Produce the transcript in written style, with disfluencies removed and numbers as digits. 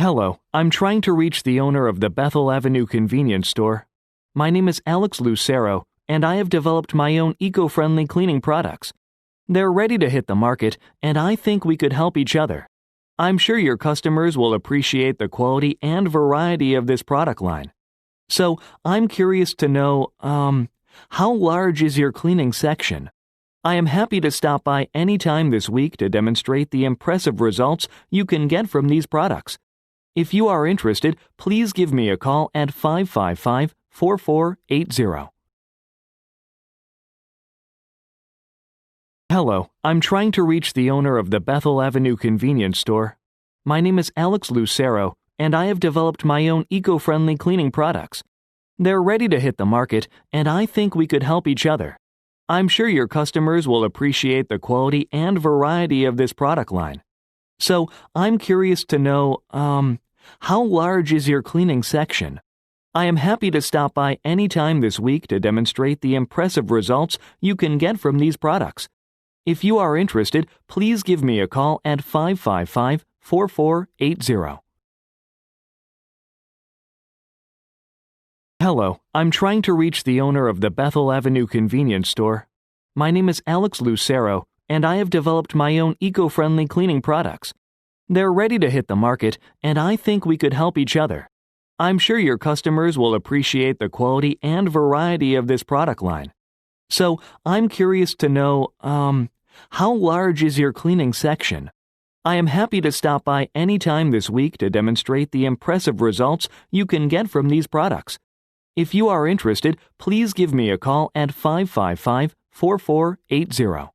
Hello, I'm trying to reach the owner of the Bethell Avenue Convenience Store. My name is Alex Lucero, and I have developed my own eco-friendly cleaning products. They're ready to hit the market, and I think we could help each other. I'm sure your customers will appreciate the quality and variety of this product line. So, I'm curious to know, how large is your cleaning section? I am happy to stop by anytime this week to demonstrate the impressive results you can get from these products. If you are interested, please give me a call at 555-4480. Hello, I'm trying to reach the owner of the Bethell Avenue Convenience Store. My name is Alex Lucero, and I have developed my own eco-friendly cleaning products. They're ready to hit the market, and I think we could help each other. I'm sure your customers will appreciate the quality and variety of this product line. So, I'm curious to know, how large is your cleaning section? I am happy to stop by anytime this week to demonstrate the impressive results you can get from these products. If you are interested, please give me a call at 555-4480. Hello, I'm trying to reach the owner of the Bethell Avenue Convenience Store. My name is Alex Lucero, and I have developed my own eco-friendly cleaning products. They're ready to hit the market, and I think we could help each other. I'm sure your customers will appreciate the quality and variety of this product line. So, I'm curious to know, how large is your cleaning section? I am happy to stop by anytime this week to demonstrate the impressive results you can get from these products. If you are interested, please give me a call at 555-4480.